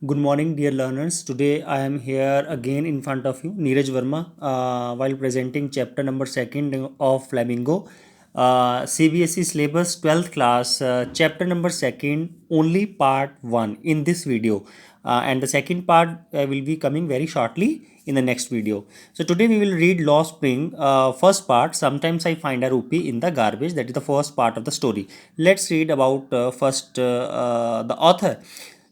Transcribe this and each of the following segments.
Good morning, dear learners. Today I am here again in front of you, Neeraj Verma, while presenting chapter number second of Flamingo, CBSE syllabus 12th class, chapter number second, only part one in this video. And the second part will be coming very shortly in the next video. So today we will read Law Spring, first part. Sometimes I find a rupee in the garbage. That is the first part of the story. Let's read about first the author.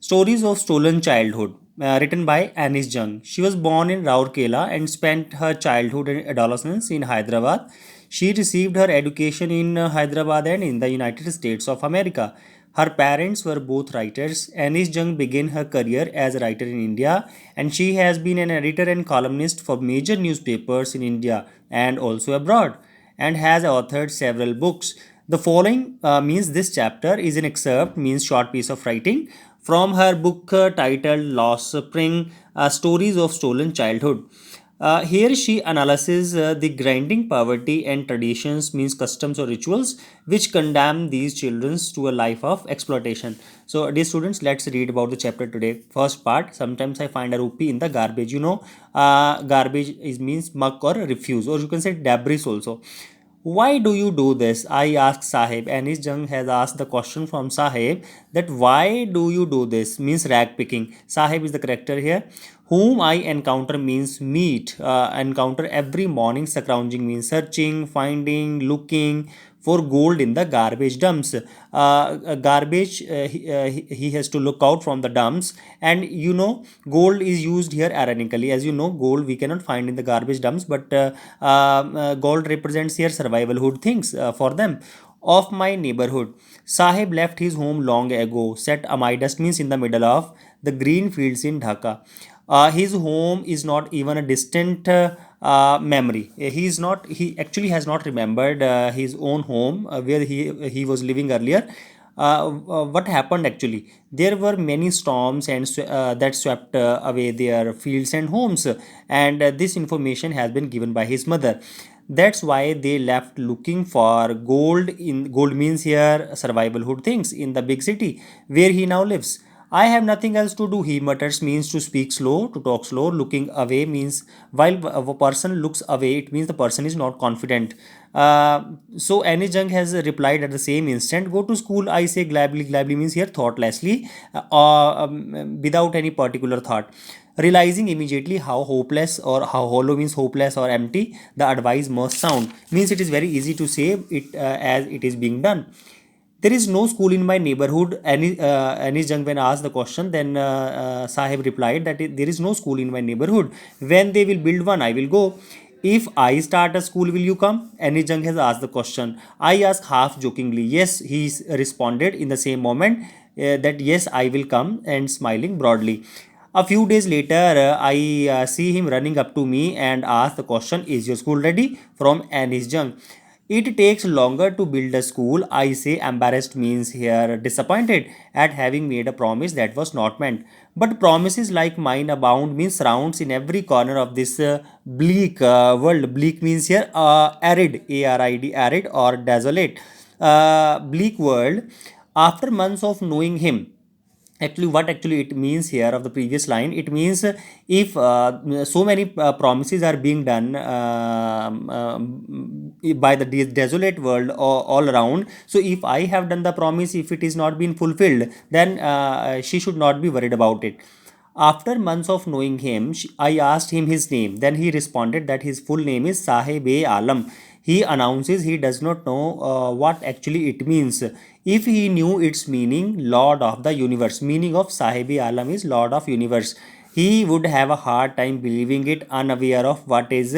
Stories of Stolen Childhood, written by Anis Jung. She was born in Raurkela and spent her childhood and adolescence in Hyderabad. She received her education in Hyderabad and in the United States of America. Her parents were both writers. Anis Jung began her career as a writer in India, and she has been an editor and columnist for major newspapers in India and also abroad, and has authored several books. The following means this chapter is an excerpt, means short piece of writing from her book titled Lost Spring, Stories of Stolen Childhood. Here she analyzes the grinding poverty and traditions, means customs or rituals, which condemn these children to a life of exploitation. So, dear students, let's read about the chapter today. First part. Sometimes I find a rupee in the garbage. Garbage is means muck or refuse, or you can say debris also. Why do you do this? I asked Sahib. Anis Jung has asked the question from Sahib that why do you do this? Means rag picking. Sahib is the character here. Whom I encounter means meet. Encounter every morning. Scrounging means searching, finding, looking for gold in the garbage dumps. Garbage, he has to look out from the dumps, and gold is used here ironically. As you know, gold we cannot find in the garbage dumps, but gold represents here survivalhood things for them. Of my neighborhood. Sahib left his home long ago, set Amidust means in the middle of the green fields in Dhaka. His home is not even a distant memory. He is not. He actually has not remembered his own home where he was living earlier. What happened actually? There were many storms and that swept away their fields and homes, and this information has been given by his mother. That's why they left looking for gold. In gold means here survivalhood things in the big city where he now lives. I have nothing else to do, he mutters, means to speak slow, to talk slow. Looking away means while a person looks away, it means the person is not confident. So Anis Jung has replied at the same instant. Go to school, I say gladly. Gladly means here thoughtlessly, without any particular thought. Realizing immediately how hopeless or how hollow means hopeless or empty the advice must sound, means it is very easy to say it as it is being done. There is no school in my neighborhood. Anis Jung, when asked the question, then Sahib replied that there is no school in my neighborhood. When they will build one, I will go. If I start a school, will you come? Anis Jung has asked the question. I asked half jokingly. Yes, he responded in the same moment that yes, I will come, and smiling broadly. A few days later, I see him running up to me and ask the question, is your school ready? From Anis Jung. It takes longer to build a school. I say embarrassed means here disappointed at having made a promise that was not meant. But promises like mine abound means surrounds in every corner of this bleak world. Bleak means here arid, arid, arid or desolate. Bleak world. After months of knowing him, actually what actually it means here of the previous line, it means if so many promises are being done by the desolate world all around, so if I have done the promise, if it is not been fulfilled, then she should not be worried about it. After months of knowing him, I asked him his name. Then he responded that his full name is Sahib E Alam. He announces he does not know what actually it means. If he knew its meaning, Lord of the Universe, meaning of Sahib E Alam is Lord of Universe, he would have a hard time believing it, unaware of what his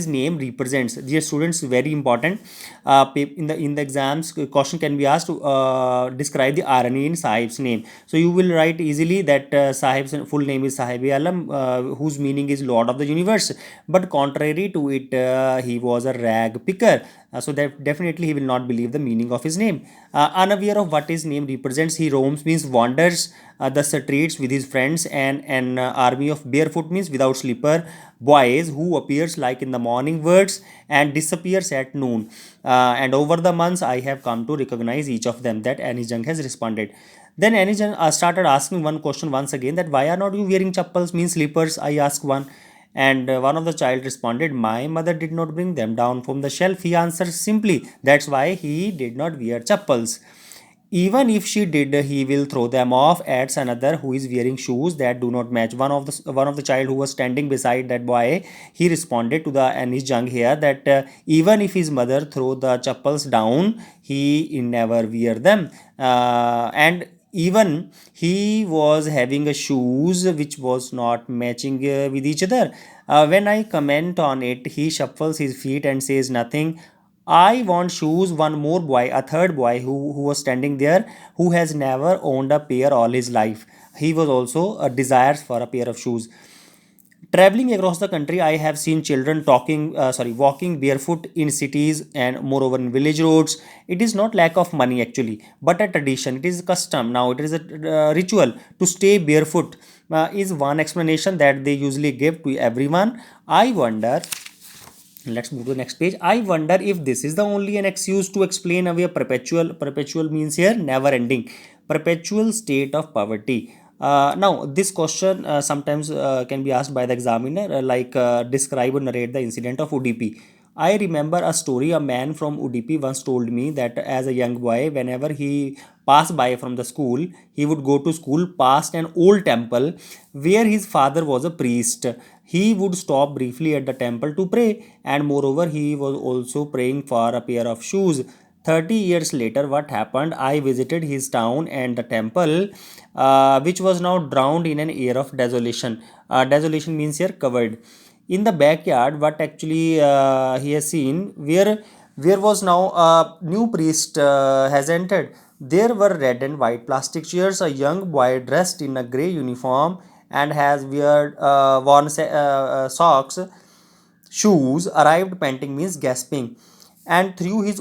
name represents. Dear students, very important. In the exams, question can be asked to describe the irony in Sahib's name. So you will write easily that Sahib's full name is Sahib Alam, whose meaning is Lord of the Universe. But contrary to it, he was a rag picker. So that definitely he will not believe the meaning of his name. Unaware of what his name represents, he roams means wanders the streets with his friends, and an army of barefoot means without slipper boys who appears like in the morning words and disappears at noon. And over the months, I have come to recognize each of them. That Anis Jung has responded. Then Anijan started asking one question once again, that why are not you wearing chappals, means slippers? I asked one. And one of the child responded, my mother did not bring them down from the shelf. He answered simply, that's why he did not wear chappals. Even if she did, he will throw them off, adds another who is wearing shoes that do not match. One of the child who was standing beside that boy, he responded to the Anis Jung here that even if his mother throw the chappals down, he never wear them. And even he was having a shoes which was not matching with each other. When I comment on it, he shuffles his feet and says nothing. I want shoes. One more boy, a third boy who was standing there, who has never owned a pair all his life. He was also desires for a pair of shoes. Traveling across the country, I have seen children walking barefoot in cities and moreover in village roads. It is not lack of money actually, but a tradition. It is a custom. Now it is a ritual to stay barefoot. Is one explanation that they usually give to everyone. I wonder, let's move to the next page. I wonder if this is the only an excuse to explain away a perpetual means here never ending perpetual state of poverty. Now this question sometimes can be asked by the examiner, describe or narrate the incident of UDP. I remember a story. A man from Udupi once told me that as a young boy, whenever he passed by from the school, he would go to school past an old temple where his father was a priest. He would stop briefly at the temple to pray, and moreover, he was also praying for a pair of shoes. 30 years later, what happened? I visited his town and the temple, which was now drowned in an air of desolation. Desolation means here covered. In the backyard, what actually he has seen, where was now a new priest has entered. There were red and white plastic chairs. A young boy dressed in a grey uniform and has worn socks, shoes, arrived panting means gasping, and threw his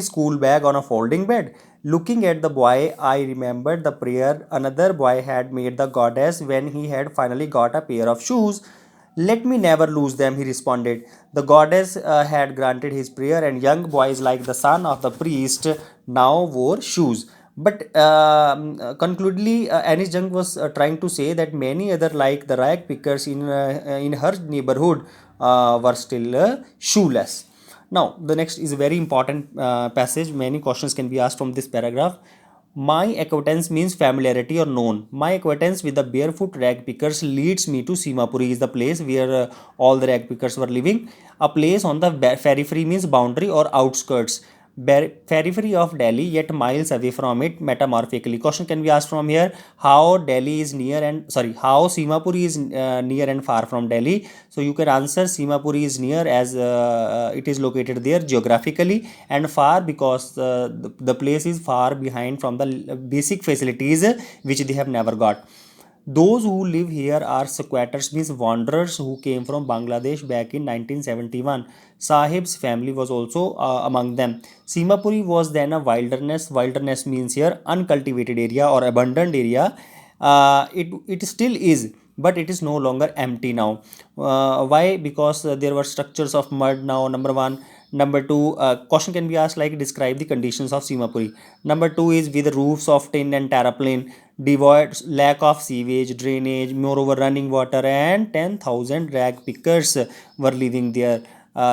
school bag on a folding bed. Looking at the boy, I remembered the prayer another boy had made the goddess when he had finally got a pair of shoes. Let me never lose them, he responded. The goddess had granted his prayer, and young boys like the son of the priest now wore shoes. But concludely, Anis Jung was trying to say that many other, like the rag pickers in her neighborhood, were still shoeless. Now, the next is a very important passage. Many questions can be asked from this paragraph. My acquaintance means familiarity or known. My acquaintance with the barefoot rag pickers leads me to Simapuri, is the place where all the rag pickers were living. A place on the periphery means boundary or outskirts. Periphery of Delhi, yet miles away from it metamorphically. Question can be asked from here: how Delhi is near and how Simapuri is near and far from Delhi. So you can answer Simapuri is near as it is located there geographically, and far because the place is far behind from the basic facilities which they have never got. Those who live here are squatters, means wanderers who came from Bangladesh back in 1971. Sahib's family was also among them. Simapuri was then a wilderness. Wilderness means here uncultivated area or abandoned area. It still is, but it is no longer empty now. Why? Because there were structures of mud now. Number one. Number two, question can be asked like describe the conditions of Simapuri. Number two is with roofs of tin and terraplane, devoid, lack of sewage, drainage, moreover running water, and 10,000 rag pickers were living there.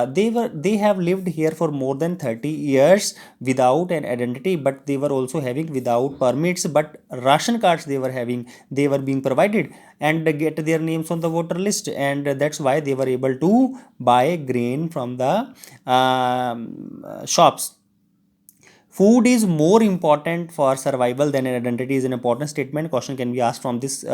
They have lived here for more than 30 years without an identity, but they were also having without permits, but ration cards they were having, they were being provided and get their names on the voter list, and that's why they were able to buy grain from the shops. Food is more important for survival than an identity is an important statement. Question can be asked from this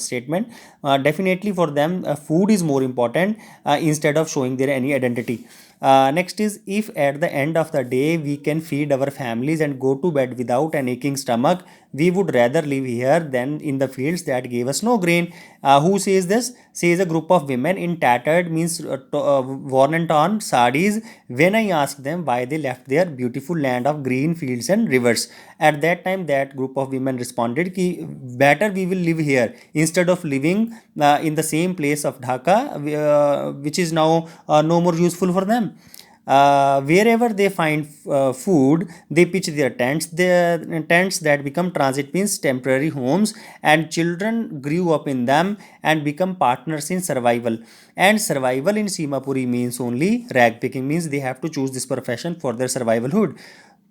statement. Definitely for them, food is more important instead of showing their any identity. Next is, if at the end of the day we can feed our families and go to bed without an aching stomach, we would rather live here than in the fields that gave us no grain. Who says this? Says a group of women in tattered, means worn and torn sarees, when I asked them why they left their beautiful land of green fields and rivers. At that time, that group of women responded ki better we will live here instead of living in the same place of Dhaka, which is now no more useful for them. Wherever they find food, they pitch their tents. Their tents that become transit means temporary homes, and children grew up in them and become partners in survival. And survival in Simapuri means only rag picking, means they have to choose this profession for their survivalhood.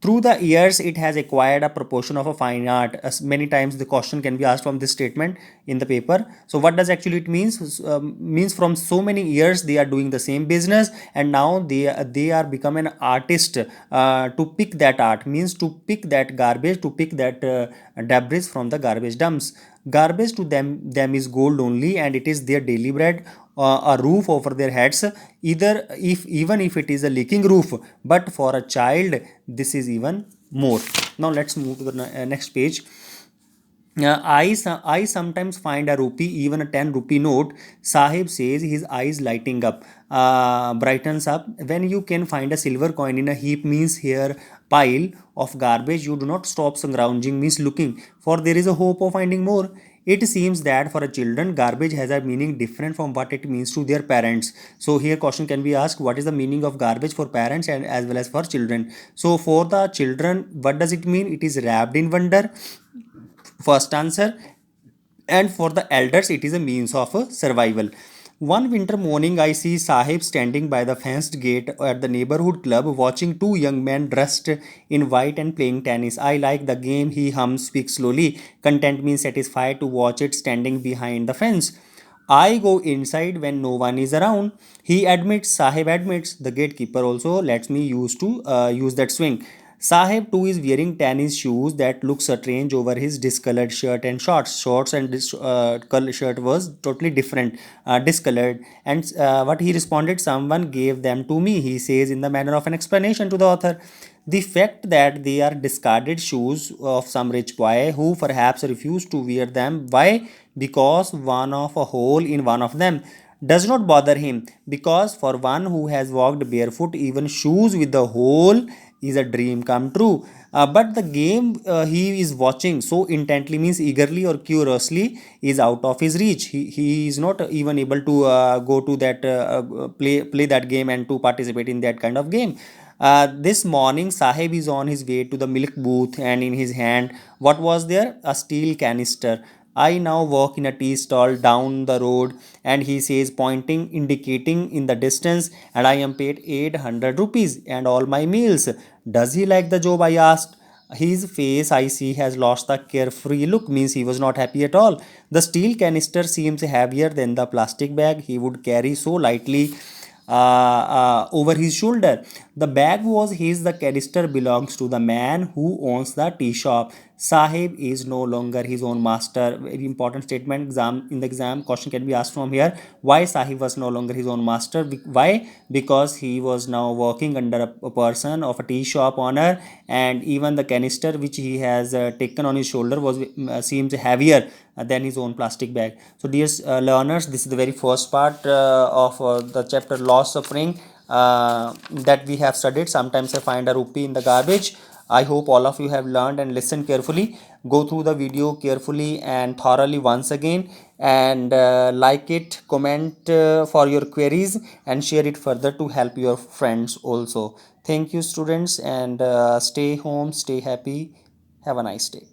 Through the years, it has acquired a proportion of a fine art. As many times the question can be asked from this statement in the paper. So what does actually it means? Means from so many years they are doing the same business, and now they are become an artist to pick that art, means to pick that garbage, to pick that debris from the garbage dumps. Garbage to them is gold only, and it is their daily bread, a roof over their heads, either if even if it is a leaking roof, but for a child this is even more. Now let's move to the next page. I sometimes find a rupee, even a 10 rupee note. Sahib says, his eyes lighting up, brightens up. When you can find a silver coin in a heap, means here pile of garbage, you do not stop scrounging, means looking, for there is a hope of finding more. It seems that for a children, garbage has a meaning different from what it means to their parents. So here question can be asked, what is the meaning of garbage for parents and as well as for children? So for the children, what does it mean? It is wrapped in wonder, first answer. And for the elders, it is a means of survival. One winter morning, I see Sahib standing by the fenced gate at the neighborhood club, watching two young men dressed in white and playing tennis. I like the game, he hums, speaks slowly. Content means satisfied to watch it standing behind the fence. I go inside when no one is around. He admits, Sahib admits, the gatekeeper also lets me use that swing. Sahib too is wearing tennis shoes that look strange over his discolored shirt and shorts. Shorts and this shirt was totally different, discolored. And what he responded, someone gave them to me, he says in the manner of an explanation to the author. The fact that they are discarded shoes of some rich boy who perhaps refused to wear them. Why? Because one of a hole in one of them does not bother him, because for one who has walked barefoot, even shoes with the hole is a dream come true. But the game he is watching so intently, means eagerly or curiously, is out of his reach. He is not even able to go to that play that game and to participate in that kind of game. This morning, Sahib is on his way to the milk booth, and in his hand, what was there? A steel canister. I now walk in a tea stall down the road, and he says, pointing, indicating in the distance, and I am paid 800 rupees and all my meals. Does he like the job? I asked. His face, I see, has lost the carefree look, means he was not happy at all. The steel canister seems heavier than the plastic bag he would carry so lightly over his shoulder. The bag was his, the canister belongs to the man who owns the tea shop. Sahib is no longer his own master. Very important statement. Exam in the exam question can be asked from here. Why Sahib was no longer his own master? Why? Because he was now working under a person of a tea shop owner, and even the canister which he has taken on his shoulder was seems heavier than his own plastic bag. So dear learners, this is the very first part of the chapter loss suffering that we have studied. Sometimes I find a rupee in the garbage. I hope all of you have learned and listened carefully. Go through the video carefully and thoroughly once again, and like it, comment for your queries, and share it further to help your friends also. Thank you students, and stay home, stay happy. Have a nice day.